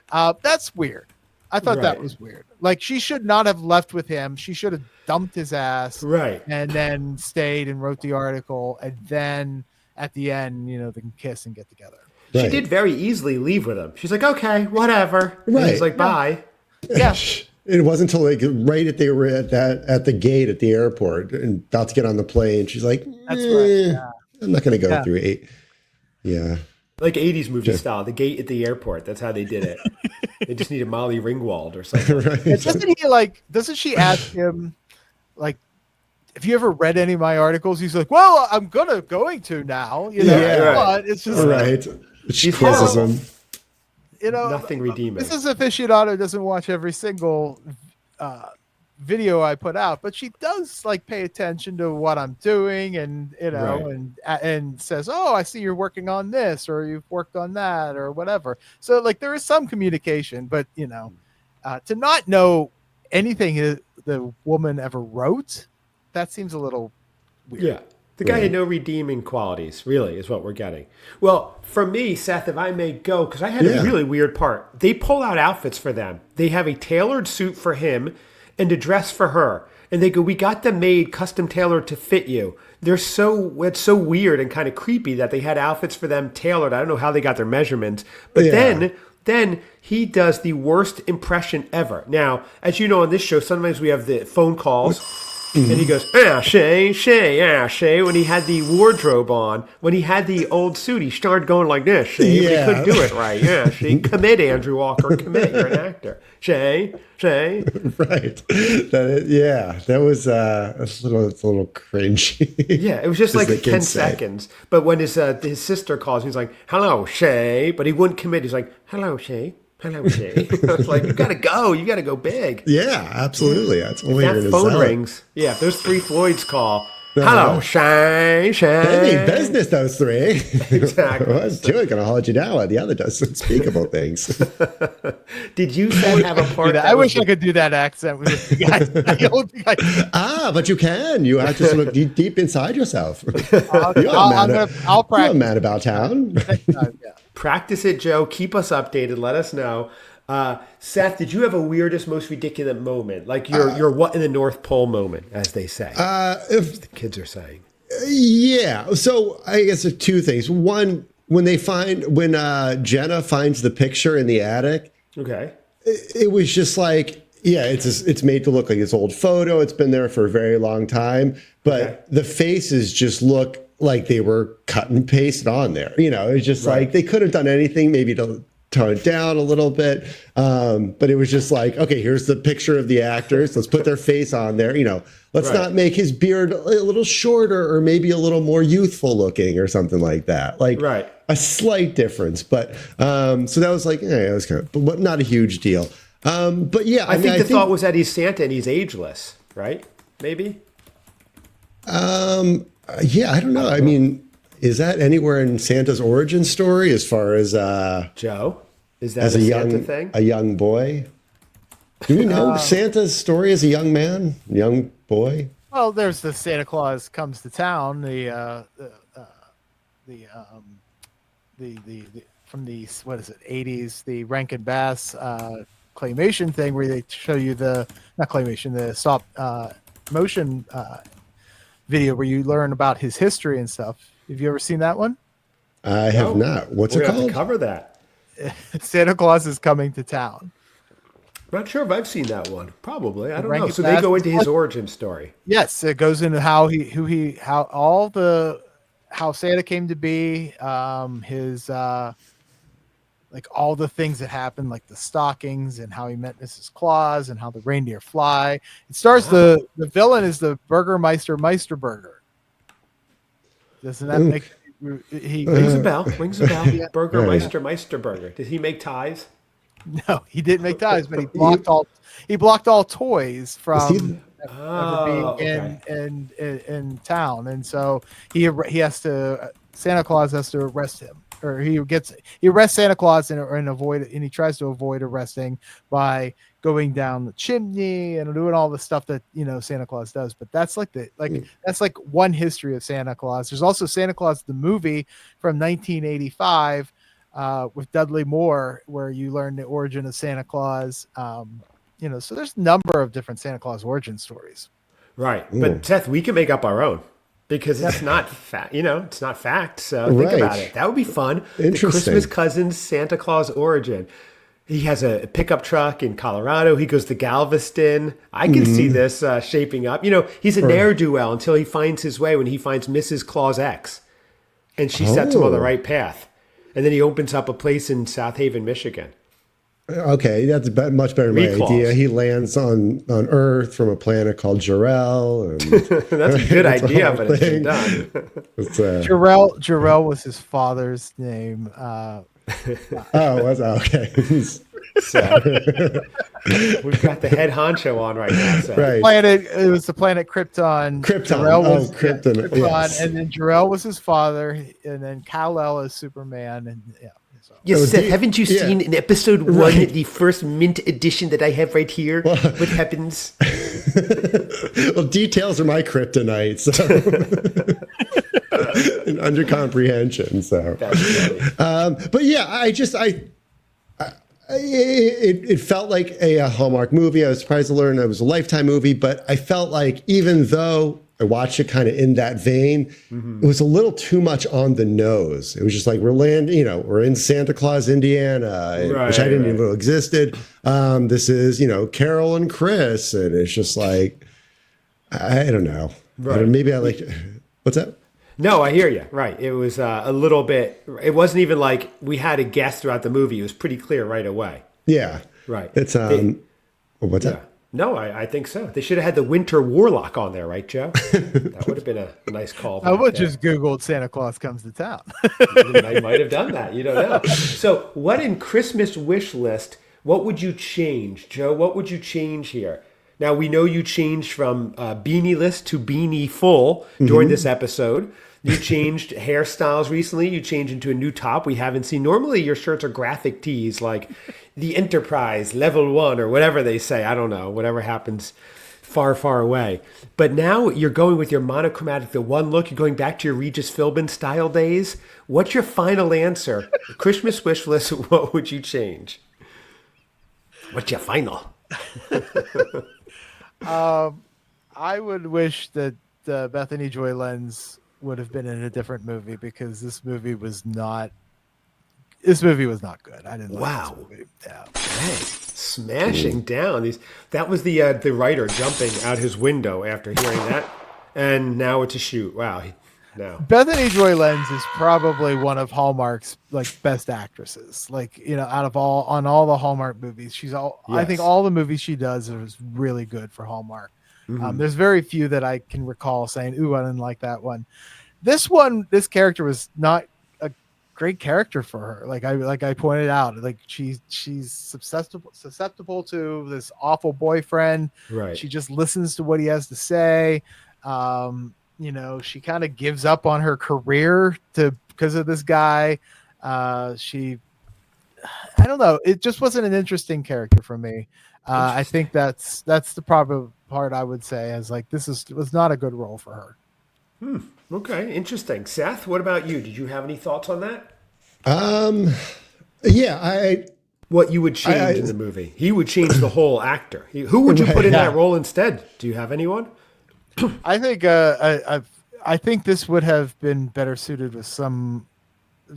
That's weird. I thought that was weird. She should not have left with him. She should have dumped his ass. Right. And then stayed and wrote the article. And then at the end, they can kiss and get together. She did very easily leave with him. She's like, okay, whatever. Right. And he's like, bye. Yeah. It wasn't until right at they were at the gate at the airport and about to get on the plane. She's like, that's right. Yeah. I'm not going to go through 8. Yeah. Like 80s movie style, the gate at the airport. That's how they did it. They just needed Molly Ringwald or something. Right. Doesn't she ask him, have you ever read any of my articles? He's like, well, I'm going to now, but it's just right. She quizzes him. Nothing redeeming. This is aficionado doesn't watch every single video I put out, but she does pay attention to what I'm doing and, and says, oh, I see you're working on this or you've worked on that or whatever. So there is some communication, but to not know anything the woman ever wrote, that seems a little weird. Yeah. The guy had no redeeming qualities, really, is what we're getting. Well, for me, Seth, if I may go, because I had a really weird part. They pull out outfits for them. They have a tailored suit for him and a dress for her. And they go, we got them made custom tailored to fit you. It's so weird and kind of creepy that they had outfits for them tailored. I don't know how they got their measurements. But then he does the worst impression ever. Now, as you know on this show, sometimes we have the phone calls. And he goes, Shay, Shay. When he had the wardrobe on, when he had the old suit, he started going like this, Shay, but he couldn't do it right. Yeah, Shay, commit, Andrew Walker, commit. You're an actor. Shay. Right. That was a little cringy. Yeah, it was just 10 seconds. But when his sister calls, he's like, hello, Shay. But he wouldn't commit. He's like, hello, Shay. Hello, Shay. I was like, you gotta go big. Yeah, absolutely. That's only that phone rings. Yeah, if those 3 Floyds call, Hello, shine, They mean shine. business, those three. Exactly. Well, two are going to hold you down while the other does unspeakable things. Did you Seth, have a Do part? that. I wish I could do that accent with you guys. I don't think I can. But you can. You have to sort of deep inside yourself. I'll You're a practice. man about town. Yeah. Practice it, Joe. Keep us updated. Let us know. Seth, did you have a weirdest, most ridiculous moment? Like your what in the North Pole moment, as they say. If The kids are saying. Yeah. So I guess there's two things. One, when Jenna finds the picture in the attic, Okay. it was just like, yeah, it's made to look like this old photo. It's been there for a very long time, but Okay. the faces just look like they were cut and pasted on there. It's just Right. like they could have done anything, maybe to tone it down a little bit. But it was just like, okay, here's the picture of the actors. Let's put their face on there. Let's Right. not make his beard a little shorter or maybe a little more youthful looking or something like that. Like Right. a slight difference. But so that was like, it was kind of, but not a huge deal. But yeah, I think the thought was that he's Santa and he's ageless, right? Maybe. yeah, I don't know. I mean, is that anywhere in Santa's origin story as far as Joe, is that as a a Santa young thing? a young boy? Do we know Santa's story as a young man, young boy? Well, there's the Santa Claus comes to town. The from the what is it 80s, the Rankin Bass claymation thing where they show you the not claymation, the stop motion video where you learn about his history and stuff. Have you ever seen that one? I have not. What's We're it gonna have to called? cover that. Santa Claus is coming to town. Not sure if I've seen that one. Probably. I don't know. Rankin So they Bass go is into his origin story. Yes, it goes into how Santa came to be, his like all the things that happened, like the stockings and how he met Mrs. Claus and how the reindeer fly. It stars the villain is the Burgermeister Meisterburger. Doesn't that make he? Rings a bell. Rings a bell. Burger Right. Meisterburger. Did he make ties? No, he didn't make ties, but he blocked all toys from ever being okay. in town, and so he has to Santa Claus has to arrest him, or he arrests Santa Claus and he tries to avoid arresting by going down the chimney and doing all the stuff that Santa Claus does. But that's that's like one history of Santa Claus. There's also Santa Claus the movie from 1985 with Dudley Moore, where you learn the origin of Santa Claus. So there's a number of different Santa Claus origin stories. Right. But Seth, we can make up our own because it's not fact. It's not fact. So think Right. about it. That would be fun. The Interesting. Christmas Cousins Santa Claus origin. He has a pickup truck in Colorado. He goes to Galveston. I can see this shaping up. He's a ne'er-do-well until he finds his way when he finds Mrs. Claus X. And she sets him on the Oh. right path. And then he opens up a place in South Haven, Michigan. Okay, that's much better than my Reclaws. idea. He lands on Earth from a planet called Jarell. And That's a good That's the idea, whole but it's been thing. done. it's, Jarell was his father's name. okay. We've got the head honcho on right now. So. Right. It was the planet Krypton. Krypton. Jarell was Krypton. Krypton, Yes. and then Jarell was his father, and then Kal-El is Superman, and so. Yes, Oh, Seth, haven't you yeah. seen in episode 1, Right. the first mint edition that I have right here? What happens? Well, details are my kryptonite, so and under comprehension. So, That's funny. but yeah, it felt like a Hallmark movie. I was surprised to learn it was a Lifetime movie, but I felt like even though I watched it kind of in that vein, it was a little too much on the nose. It was just like we're in Santa Claus, Indiana, which I didn't even know existed. This is, Carol and Chris, and it's just like, I don't know. Right. Maybe I like, what's that? No, I hear you. Right. It was a little bit, it wasn't even like we had a guess throughout the movie. It was pretty clear right away. Yeah. Right. It's, what's Yeah. that? No, I think so. They should have had the Winter Warlock on there, right, Joe? That would have been a nice call. I would there. just Googled Santa Claus comes to town. I might have done that. You don't know. So, what in Christmas wish list? What would you change, Joe? What would you change here? Now, we know you changed from beanie-less to beanie full during this episode. You changed hairstyles recently. You changed into a new top we haven't seen. Normally, your shirts are graphic tees like the Enterprise Level 1 or whatever they say. I don't know, whatever happens far, far away. But now you're going with your monochromatic, the one look. You're going back to your Regis Philbin style days. What's your final answer? Christmas wish list, what would you change? What's your final? I would wish that Bethany Joy Lenz would have been in a different movie because this movie was not good. I didn't like this movie. Yeah. Hey, smashing down these. That was the writer jumping out his window after hearing that, and now it's a shoot. Wow. No. Bethany Joy Lenz is probably one of Hallmark's best actresses. Out of all the Hallmark movies, she's all. Yes. I think all the movies she does is really good for Hallmark. There's very few that I can recall saying, "Ooh, I didn't like that one." This character was not a great character for her. Like I pointed out, she's susceptible to this awful boyfriend. Right. She just listens to what he has to say. She kind of gives up on her career because of this guy. I don't know. It just wasn't an interesting character for me. I think that's the problem part I would say is was not a good role for her. Okay, interesting. Seth, what about you? Did you have any thoughts on that? Yeah, what you would change in the movie? He would change the whole actor. Who would you put in that role instead? Do you have anyone? I think I think this would have been better suited with some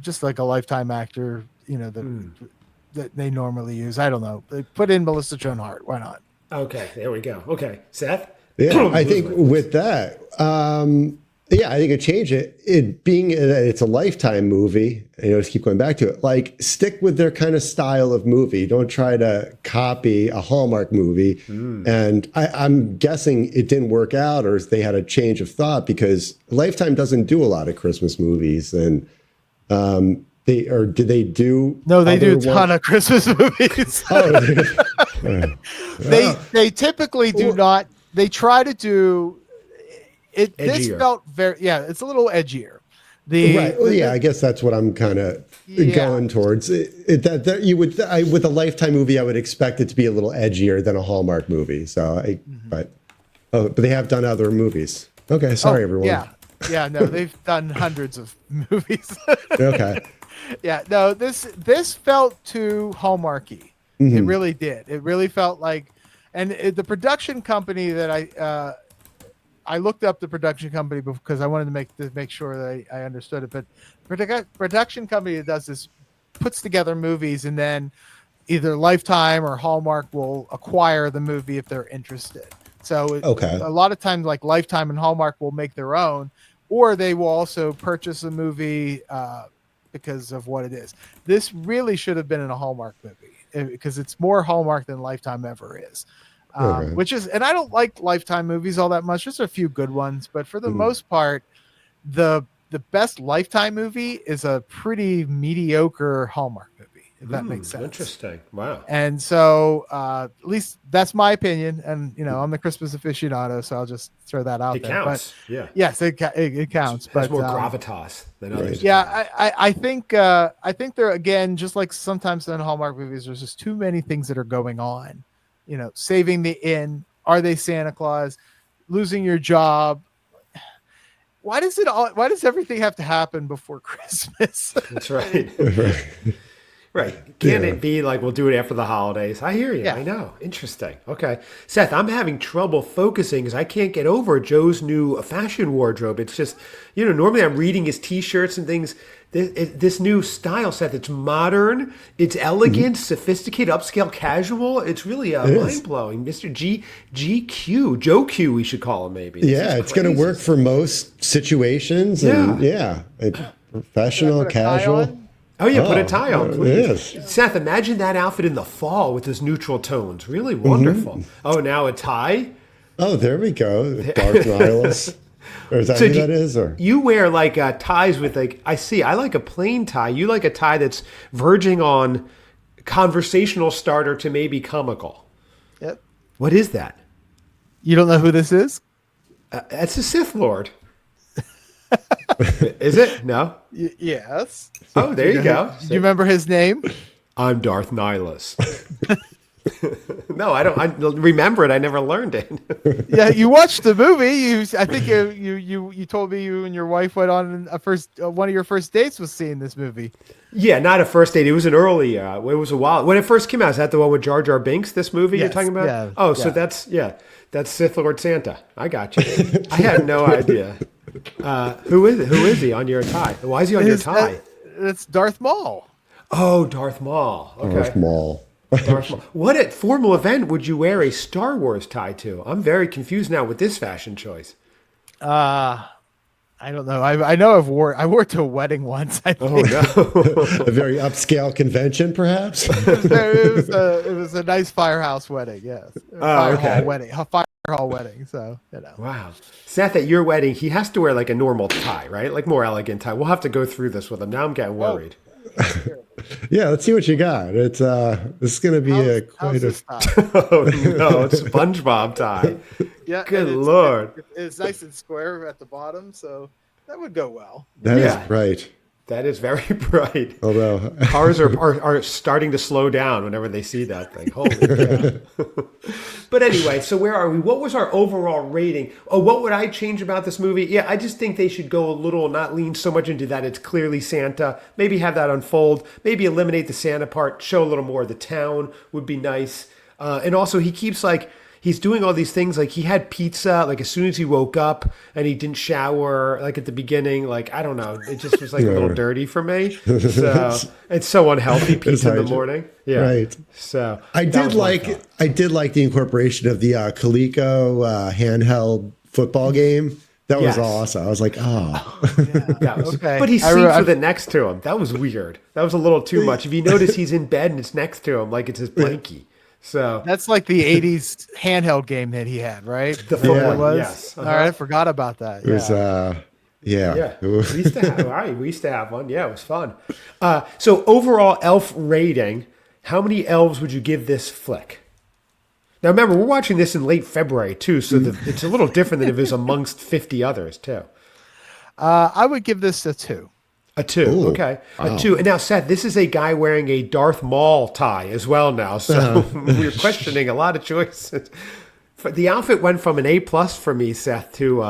just like a Lifetime actor, that they normally use. I don't know. They put in Melissa Joan Hart. Why not? Okay, there we go. Okay, Seth? Yeah, I think with that, I think it changed it. It being that it's a Lifetime movie, just keep going back to it. Stick with their kind of style of movie. Don't try to copy a Hallmark movie. And I'm guessing it didn't work out, or they had a change of thought because Lifetime doesn't do a lot of Christmas movies, and did they do? No, they do a ton of Christmas movies. They typically do not. They try to do it. Edgier. This felt it's a little edgier. Right. Well, I guess that's what I'm kind of going towards. With a Lifetime movie, I would expect it to be a little edgier than a Hallmark movie. So, but they have done other movies. Okay, sorry everyone. Yeah. No, they've done hundreds of movies. Okay. Yeah. No, this felt too Hallmarky. It really did. It really felt like, and the production company that I looked up the production company because I wanted to make sure that I understood it. But production company that does this puts together movies, and then either Lifetime or Hallmark will acquire the movie if they're interested. So a lot of times, like Lifetime and Hallmark will make their own, or they will also purchase a movie because of what it is. This really should have been in a Hallmark movie because it's more Hallmark than Lifetime ever is. Which is, and I don't like Lifetime movies all that much. There's a few good ones, but for the most part, the best Lifetime movie is a pretty mediocre Hallmark movie, if that makes sense. Interesting. Wow. And so, at least that's my opinion. And I'm the Christmas aficionado, so I'll just throw that out there. It counts. But, yes, it counts. It but has more gravitas than others. Yeah, I think there again, just like sometimes in Hallmark movies, there's just too many things that are going on. Saving the inn. Are they Santa Claus? Losing your job. Why does everything have to happen before Christmas? That's right. Right. Can it be like we'll do it after the holidays? I hear you. Yeah. I know. Interesting. Okay. Seth, I'm having trouble focusing because I can't get over Joe's new fashion wardrobe. It's just, normally I'm reading his T-shirts and things. This new style, Seth, it's modern, it's elegant, sophisticated, upscale, casual. It's really mind-blowing. Mr. GQ, Joe Q, we should call him maybe. It's going to work for most situations. And professional, casual. Oh, yeah, put a tie on, please. Yes. Seth, imagine that outfit in the fall with his neutral tones. Really wonderful. Oh, now a tie? Oh, there we go. Dark nihilist. Or is that who that is? Or you wear ties with I like a plain tie. You like a tie that's verging on conversational starter to maybe comical. Yep. What is that? You don't know who this is? That's a Sith Lord. Is it? No. Yes. Oh, there you go. Do you remember his name? I'm Darth Nihilus. No, I don't. I remember it. I never learned it. Yeah, you watched the movie. I think you told me you and your wife went on one of your first dates was seeing this movie. Yeah, not a first date. It was an early. It was a while when it first came out. Is that the one with Jar Jar Binks? This movie you're Yes, talking about? yeah, Oh, so yeah. that's Sith Lord Santa. I got you. I had no idea. Who is it? Who is he on your tie? Why is he on your tie? It's Darth Maul. Oh, Darth Maul. Okay. Darth Maul. Darth Maul. What at formal event would you wear a Star Wars tie to? I'm very confused now with this fashion choice. I don't know. I know I wore it to a wedding once. I Oh think. no. A very upscale convention, perhaps. It was a nice firehouse wedding. Yes. Fire okay. hall wedding. A fire hall wedding. So Wow. Seth, at your wedding, he has to wear like a normal tie, right? Like more elegant tie. We'll have to go through this with him. Now I'm getting worried. Yeah, let's see what you got. It's this is going to be How's quite a. this tie? Oh no, it's SpongeBob tie. Yeah. Good and Lord. It's nice and square at the bottom, so that would go well. That is Yeah. bright. That is very bright. Although Cars are starting to slow down whenever they see that thing. Holy cow. But anyway, so where are we? What was our overall rating? Oh, what would I change about this movie? Yeah, I just think they should go a little, not lean so much into that it's clearly Santa. Maybe have that unfold. Maybe eliminate the Santa part. Show a little more of the town would be nice. And also he keeps he's doing all these things. Like he had pizza, like as soon as he woke up and he didn't shower, like at the beginning, like, I don't know. It just was like a little dirty for me. So it's so unhealthy, pizza in the morning. Yeah. Right. So I did like the incorporation of the Coleco handheld football game. That was Yes. awesome. I was like, oh, that was, Okay. but he sleeps with it next to him. That was weird. That was a little too much. If you notice, he's in bed and it's next to him, like it's his blankie. So That's like the '80s handheld game that he had, right? the Is that what full it one, was? yes. All right, I forgot about that. it was yeah. Yeah, we used to have. All right, we used to have one. Yeah, it was fun. So overall elf rating, how many elves would you give this flick? Now remember, we're watching this in late February too, so it's a little different than if it was amongst 50 others too. I would give this a 2. A 2, Ooh, okay. wow. A 2. And now, Seth, this is a guy wearing a Darth Maul tie as well now, so we're questioning a lot of choices. The outfit went from an A+ for me, Seth, to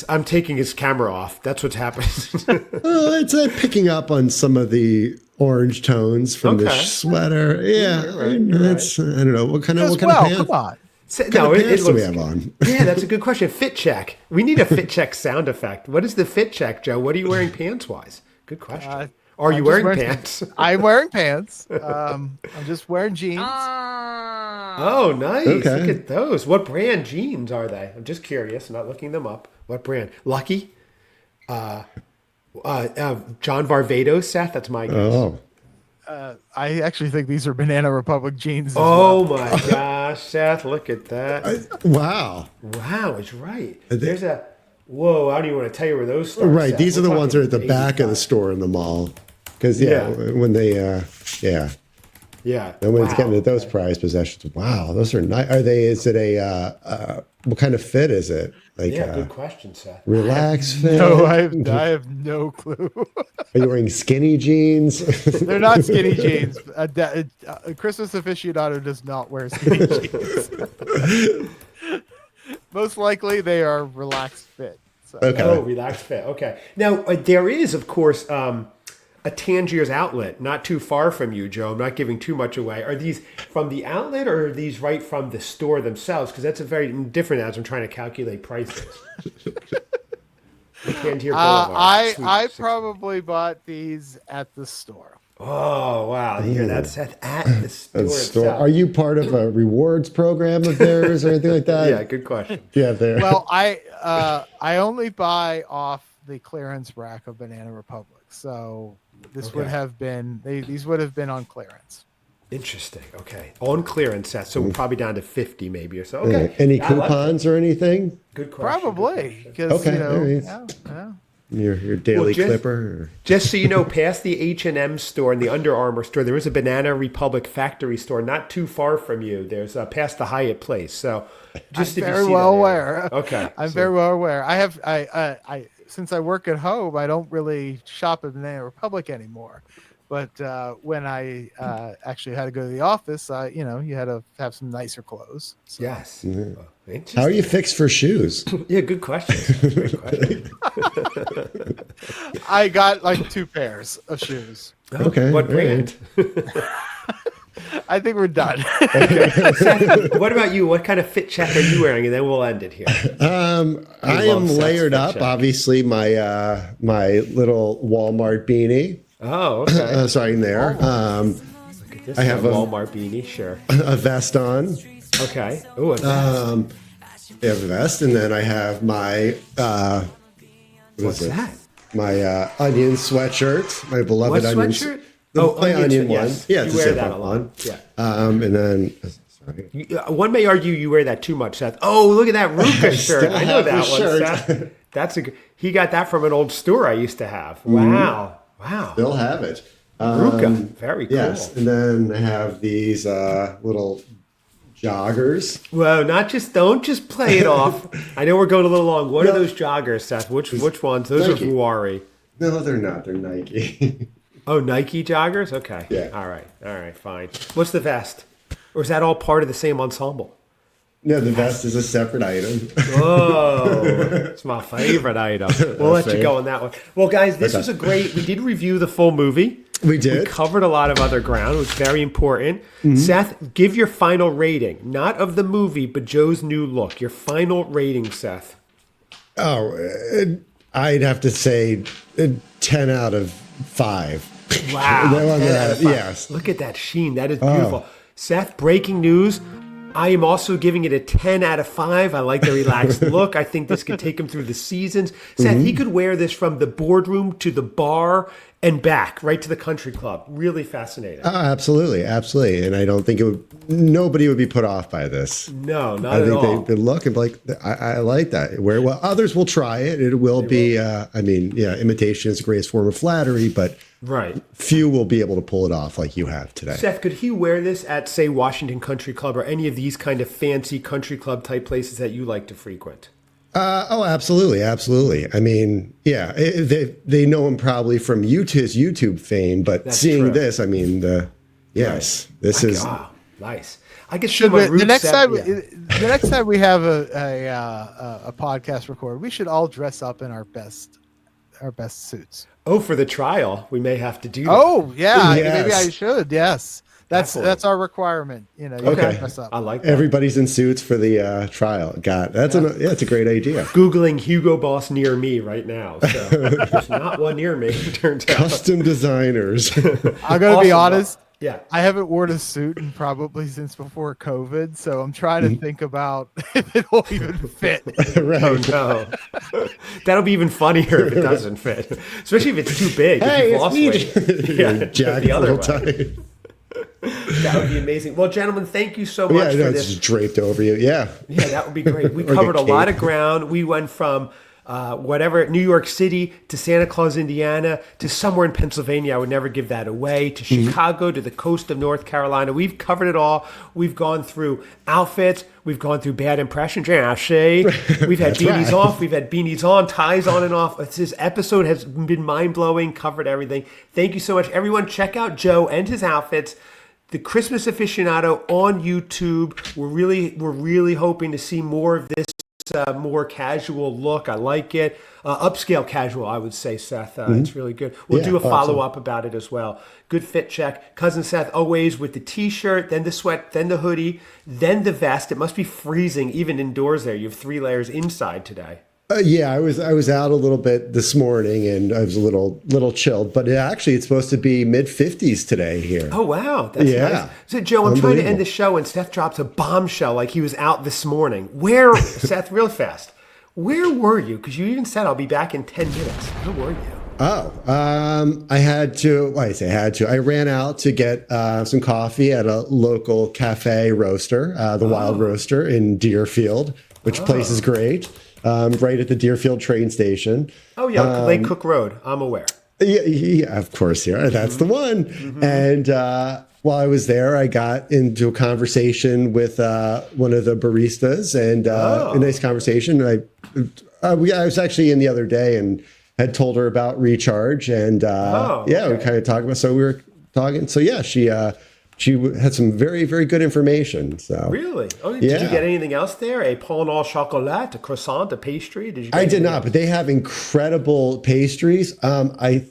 I'm taking his camera off. That's what's happening. It's picking up on some of the orange tones from the Okay. sweater. Yeah, You're that's I don't know what kind of As pants. well, come on. So- What kind of it pants do we looks have on? Yeah, that's a good question. Fit check. We need a fit check sound effect. What is the fit check, Joe? What are you wearing pants wise? Good question. Are you I'm just wearing pants? I'm wearing pants. I'm just wearing jeans. Oh, nice. Okay. Look at those. What brand jeans are they? I'm just curious. I'm not looking them up. What brand? Lucky? John Varvatos, Seth? That's my guess. Oh, I actually think these are Banana Republic jeans. As Oh well. my gosh, Seth, look at that. wow. Wow, it's right. There's a, whoa, I don't even want to tell you where those start. Right, Seth. these are We're the ones that are at the talking back of the 85. store in the mall. Because Yeah. when they yeah. Yeah. And when it's Wow. getting at those prized possessions, wow, those are nice. Are they? Is it a what kind of fit is it? Like Yeah, good question, Seth. relaxed fit? No, I have no clue. Are you wearing skinny jeans? They're not skinny jeans. A Christmas aficionado does not wear skinny jeans. Most likely, they are relaxed fit. So. Okay. Oh, relaxed fit. Okay. Now, there is, of course, a Tangier's outlet not too far from you, Joe. I'm not giving too much away. Are these from the outlet or are these right from the store themselves? Because that's a very different as I'm trying to calculate prices. Tangier Boulevard. I Sweet. probably bought these at the store. Oh, wow. Here, that's at the store At the store. itself. Are you part of a rewards program of theirs or anything like that? Yeah, good question. Yeah, there. Well, I only buy off the clearance rack of Banana Republic, so this would Okay. have been these would have been on clearance. Interesting. Okay. On clearance set. So we're probably down to 50 maybe or so. Okay. Any I like it. coupons or anything? Good question. Okay, Probably because there it is. yeah. Your daily just, clipper? Just so you know, past the H&M store and the Under Armour store, there is a Banana Republic factory store not too far from you. There's past the Hyatt Place. So just I'm if you very see well that aware. Okay. I'm very well aware. I since I work at home, I don't really shop at Banana Republic anymore. But when I actually had to go to the office, you had to have some nicer clothes. So. Yes. Mm-hmm. Well, How are you fixed for shoes? Yeah, good question. Great question. I got like 2 pairs of shoes. Okay. What brand? I think we're done. Seth, what about you? What kind of fit check are you wearing? And then we'll end it here. I am Seth's layered fit up. check. Obviously, my my little Walmart beanie. Oh, okay. Starting there. Look at this. I have a a- Walmart beanie. Sure. A vest on. Okay. Oh, I have a vest, and then I have my what's that? My onion sweatshirt. My beloved What onion. sweatshirt? My onion one. Yes. Yeah, You it's a wear simple that a lot. one. Yeah. And then sorry. One may argue you wear that too much, Seth. Oh, look at that Ruka shirt. still I know have the that one, shirt. Seth. That's he got that from an old store I used to have. Wow. Wow. Still have it. Ruka. Very cool. Yes, and then I have these little joggers. Well, don't just play it off. I know we're going a little long. What are those joggers, Seth? Which ones? Those Nike. are Vuari. No, they're not. They're Nike. Oh, Nike joggers? Okay. Yeah. All right, fine. What's the vest? Or is that all part of the same ensemble? No, the vest is a separate item. Oh, it's my favorite item. We'll let you go on that one. Well, guys, this was we did review the full movie. We did. We covered a lot of other ground. It was very important. Seth, give your final rating. Not of the movie, but Joe's new look. Your final rating, Seth. Oh, I'd have to say 10 out of 5. Wow. 10 out of 5. Yes. Look at that sheen. That is beautiful. Seth, breaking news. I am also giving it a 10 out of 5. I like the relaxed look. I think this could take him through the seasons. Seth, he could wear this from the boardroom to the bar and back, right to the country club. Really fascinating. Oh, absolutely. And I don't think nobody would be put off by this. No, not I at think all. they look and be like, I like that. Well, others will try it. It will be, imitation is the greatest form of flattery, but Right. few will be able to pull it off like you have today. Seth, could he wear this at, say, Washington Country Club or any of these kind of fancy country club type places that you like to frequent? Absolutely. I mean, yeah, they know him probably from his YouTube fame, but That's seeing true. this, I mean, this is. Oh, nice. I guess The next time we have a podcast recorded, we should all dress up in our best suits. Oh, for the trial, we may have to do that. Oh yeah, Yes. maybe I should. Yes, Definitely. that's our requirement. You know, you Okay. gotta dress up. I like that. Everybody's in suits for the trial. That's a great idea. Googling Hugo Boss near me right now. So there's not one near me, it turns out. Custom designers. I'm gonna be Awesome. honest. Yeah. I haven't worn a suit in probably since before COVID, so I'm trying to think about if it will even fit. Right. Oh, no. That'll be even funnier if it doesn't fit, especially if it's too big. if Hey, you've it's lost me. weight. Yeah, Jack the other little way. tie. That would be amazing. Well, gentlemen, thank you so much Yeah, for it's this. just draped over you. Yeah. Yeah, that would be great. We Like a covered a lot cape. of ground. We went from New York City to Santa Claus, Indiana, to somewhere in Pennsylvania. I would never give that away. To Chicago, to the coast of North Carolina. We've covered it all. We've gone through outfits. We've gone through bad impressions. Yeah, Shay. We've had beanies right. off. We've had beanies on, ties on and off. This episode has been mind-blowing, covered everything. Thank you so much. Everyone, check out Joe and his outfits. The Christmas Aficionado on YouTube. We're really hoping to see more of this more casual look. I like it. Upscale casual, I would say, Seth. It's really good. We'll Yeah, do a awesome. follow-up about it as well. Good fit check. Cousin Seth always with the t-shirt, then the sweat, then the hoodie, then the vest. It must be freezing even indoors there. You have 3 layers inside today. Yeah, I was out a little bit this morning and I was a little chilled, but it's supposed to be mid-50s today here. Oh, wow. That's Yeah. nice. So, Joe, I'm trying to end Unbelievable. the show and Seth drops a bombshell like he was out this morning. Where, Seth, real fast, where were you? Because you even said I'll be back in 10 minutes. Where were you? I had to. Well, I say had to. I ran out to get some coffee at a local cafe roaster, the Wild Roaster in Deerfield, which place is great. right at the Deerfield train station. Oh, yeah, Lake Cook Road. I'm aware. Yeah, of course, yeah, that's the one. And while I was there, I got into a conversation with one of the baristas, and a nice conversation. And I was actually in the other day and had told her about Recharge, and we kind of talked about. So we were talking. So yeah, she had some very, very good information. So really, did you get anything else there? A pain au chocolat, a croissant, a pastry? Did you? I did not, but they have incredible pastries. Their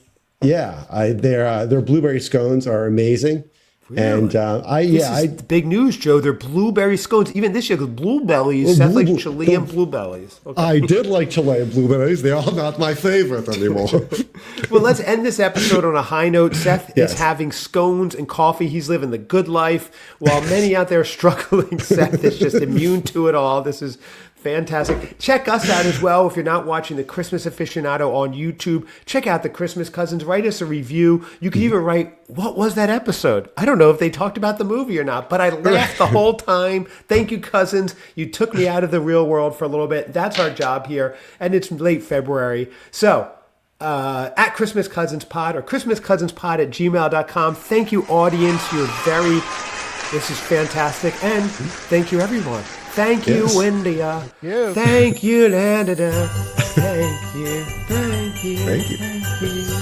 blueberry scones are amazing. Really? And big news, Joe. They're blueberry scones. Even this year, the blueberries. Seth likes Chilean blueberries. Okay. I did like Chilean blueberries. They are not my favorite anymore. Well, let's end this episode on a high note. Seth is having scones and coffee. He's living the good life, while many out there are struggling. Seth is just immune to it all. This is fantastic. Check us out as well. If you're not watching The Christmas Aficionado on YouTube, check out The Christmas Cousins. Write us a review. You can even write, what was that episode? I don't know if they talked about the movie or not, but I laughed the whole time. Thank you, cousins. You took me out of the real world for a little bit. That's our job here. And it's late February. So, at Christmas Cousins Pod or ChristmasCousinsPod@gmail.com. Thank you, audience. This is fantastic. And thank you, everyone. Thank you, India. Thank you, Landada. Thank you. Thank you. Thank you. Thank you.